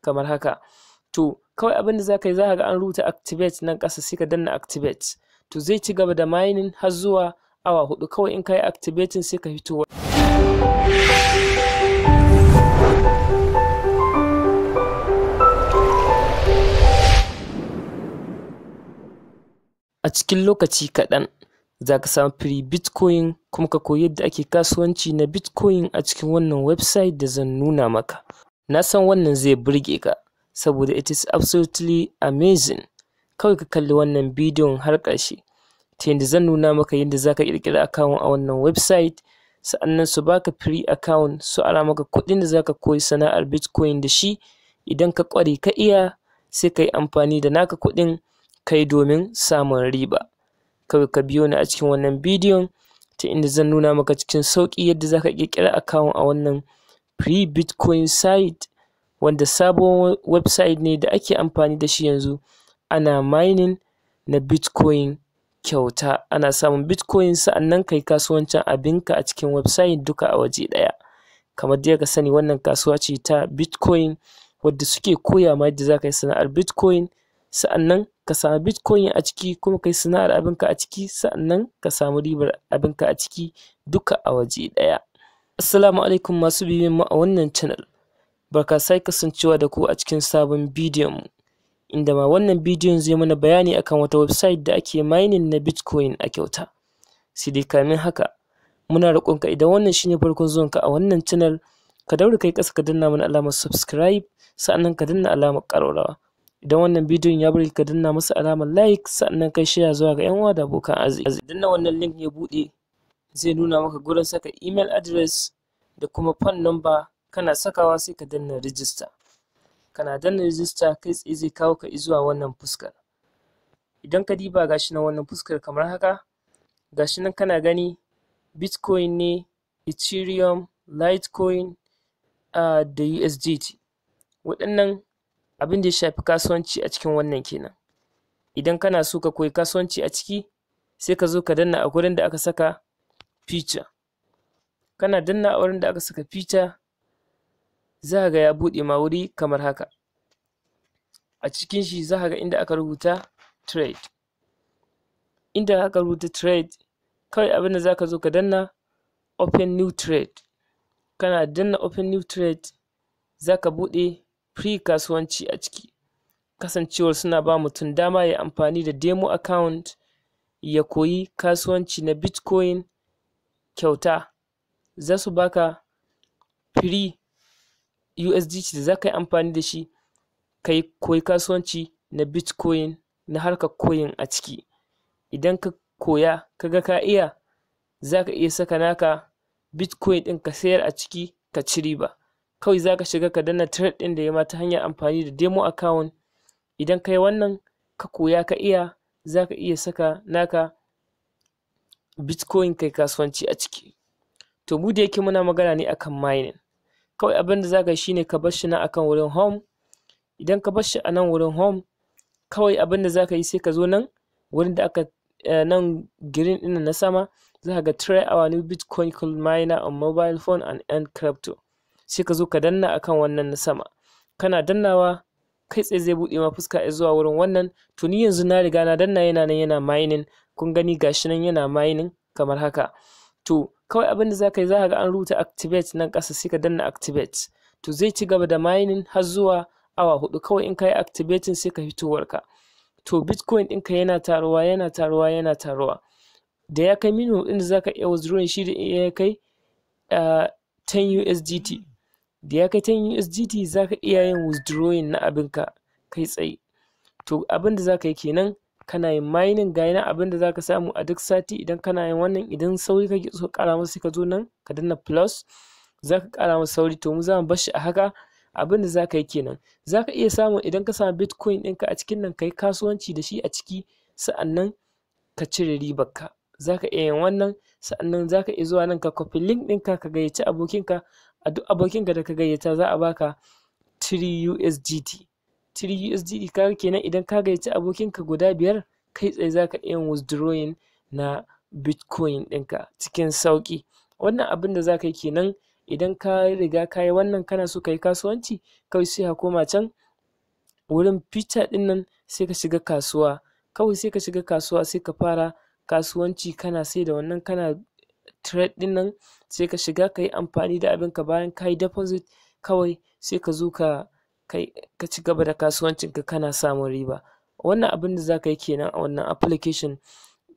kamar haka. To kawai abin da zaka yi, za ka ga an rubuta activate nan ƙasa, sai ka danna activate. To zai ci gaba da mining har zuwa awa 4. Kawai in ka yi activating sai ka fito a cikin lokaci kaɗan za ka samu free bitcoin, kuma ka koyi yadda ake kasuwanci na bitcoin a cikin wannan website da zan nuna maka. Na san wannan zai burge ka saboda it is absolutely amazing. Kawai ka kalli wannan bidiyon har ƙarshe ta yadda zan nuna maka yadda za ka ƙirƙiri account a wannan website, sa'annan su baka free account, su ara maka kuɗin da za ka koyi sana'ar bitcoin da shi. Idan ka ƙware ka iya, sai ka yi amfani da naka kuɗin kai domin samun riba. Kawai ka biyo ni a cikin wannan bidiyon ta inda zan nuna maka cikin sauƙi yadda za ka ƙirƙiri account a wannan free bitcoin site, wanda sabon website ne da ake amfani da shi yanzu. Ana mining na bitcoin kyauta, ana samun bitcoin sa'annan kai kasuwancin abinka a cikin website duka a waje ɗaya. Kamar dai ka sani, wannan kasuwa ce ta bitcoin wadda suke koya ma yadda za ka yi sana'ar bitcoin, sa'annan ka samu bitcoin a ciki, kuma kai sana'ar abinka a ciki, sa'annan ka samu ribar abinka a ciki duka a waje ɗaya. Assalamu alaikum masu bibiyan mu a wannan channel. Barka sai kasancewa da ku a cikin sabon bidiyon mu, inda ma wannan bidiyon zai mana bayani akan wata website da ake mining na bitcoin a kyauta. Sai dai kamin haka, muna roƙonka idan wannan shine farkon zuwanka a wannan channel, ka daure kai ƙasa ka danna mana alamar subscribe, sa'annan ka danna alamar ƙararrawa. Idan wannan bidiyon ya bari, ka danna masa alamar like, sa'annan kai share zuwa ga 'yan uwa da abokan arziki. Danna wannan link ya buɗe, zai nuna maka gurin saka email address da kuma phone number. Kana sakawa sai ka danna register. Kana danna register, kai tsaye zai kawo ka zuwa wannan fuskar. Idan ka diba gashi nan wannan fuskar kamar haka, gashi nan kana gani bitcoin ne, ethereum, litecoin da USDT. Waɗannan abin da ya shafi kasuwanci a cikin wannan kenan. Idan kana so ka koyi kasuwanci a ciki, sai ka zo ka danna a gurin da aka saka feature. Kana danna a wurin da aka saka feature, za ka ga ya buɗe ma wuri kamar haka. A cikin shi za ka ga inda aka rubuta trade. Inda aka rubuta trade, kawai abin da za ka zo ka danna open new trade. Kana danna open new trade, za ka buɗe free kasuwanci a ciki. Kasancewar suna ba mutum dama ya amfani da demo account ya koyi kasuwanci na bitcoin kyauta. Za su baka free USDT da za ka yi amfani da shi ka koyi kasuwanci na bitcoin na harkar koyin a ciki. Idan ka koya ka ga ka iya, za ka iya saka naka bitcoin ɗin ka sayar a ciki ka ci riba. Kawai za ka shiga ka danna trade ɗin da ya ma ta hanyar amfani da demo account. Idan ka yi wannan, ka koya ka iya, za ka iya saka naka bitcoin kai kasuwanci a ciki. To mu da yake muna magana ne akan mining, kawai abin da za ka yi shine ka bar shi nan akan wurin home. Idan ka bar shi a nan wurin home, kawai abin da za ka yi sai ka zo nan wurin da aka nan green ɗin na sama, za ka ga try our new bitcoin cold miner on mobile phone and earn crypto. Sai ka zo ka danna akan wannan na sama. Kana dannawa, kai tsaye zai buɗe ma fuska zuwa wurin wannan. To ni yanzu na riga na danna, yana nan yana mining. Kun gani gashi nan yana mining kamar haka. To kawai abin da za ka yi, za ka ga an rubuta activate nan ƙasa, sai ka danna activate. To zai ci gaba da mining har zuwa awa 4. Kawai in ka yi activating sai ka fitowarka. To bitcoin ɗinka yana taruwa, yana taruwa, yana taruwa. Da ya kai minimum ɗin da za ka iya withdrawing shi da ya kai 10 USDT. Da ya kai 10 USDT za ka iya yin withdrawing na abinka kai tsaye. To abin da za ka yi kenan, kana yin mining ga yana abin da za ka samu a duk sati. Idan kana yin wannan, idan sauri kake so ƙara masa, sai ka zo nan ka danna plus, za ka ƙara masa sauri. To mu za mu bar shi a haka. Abin da za ka yi kenan, za ka iya samun, idan ka samu bitcoin ɗinka a cikin nan, ka yi kasuwanci da shi a ciki, sa'annan ka cire ribarka. Za ka iya yin wannan, sa'annan za ka iya zuwa nan ka copy link ɗinka ka gayyaci abokinka. A duk abokinka da ka gayyata za a baka 3 USDT. 3 USDT kaga kenan, idan ka gayyaci abokinka guda 5, kai tsaye za ka iya yin withdrawing na bitcoin ɗinka cikin sauƙi. Wannan abin da za ka yi kenan idan ka riga ka yi wannan kana so ka yi kasuwanci, kawai sai ka koma can wurin picture ɗin nan sai ka shiga kasuwa, kawai sai ka shiga kasuwa sai ka fara kasuwanci, kana sai da wannan kana trade ɗin nan, sai ka shiga ka yi amfani da abinka. Bayan ka yi deposit kawai sai ka zo ka ci gaba da kasuwancinka kana samun riba. Wannan abin da za ka yi kenan a wannan application,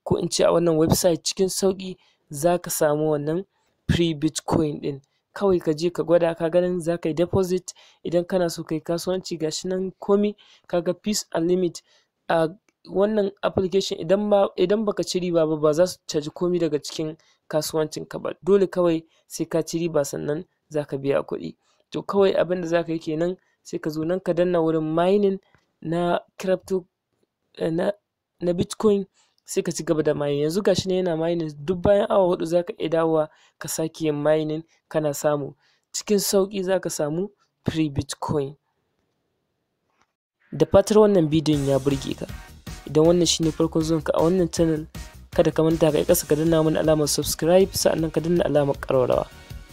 ko in ce a wannan website, cikin sauƙi za ka samu wannan free bitcoin ɗin. Kawai ka je ka gwada, ka ganin za ka yi deposit idan kana so ka yi kasuwanci, gashi nan komi kaga peace and limit. A wannan application idan baka ci riba ba za su caji komi daga cikin kasuwancinka ba, dole kawai sai ka ci riba sannan za ka biya kuɗi. To kawai abin da za ka yi kenan, sai ka zo nan ka danna wurin mining na crypto na bitcoin, sai ka ci gaba da mining. Yanzu gashi ne yana mining, duk bayan awa 4 za ka iya dawowa ka sake yin mining kana samu. Cikin sauƙi za ka samu free bitcoin. Da fatar wannan bidiyon ya burge ka. Idan wannan shine farkon zuwanka a wannan channel, kada ka manta ka yi ƙasa ka danna mana alamar subscribe, sa'annan ka danna alamar ƙararrawa,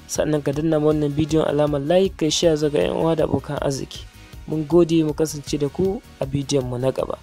sa'annan ka danna wannan bidiyon alamar like, kai share zaga 'yan uwa da abokan arziki. Mun gode, mu kasance da ku a bidiyon mu na gaba.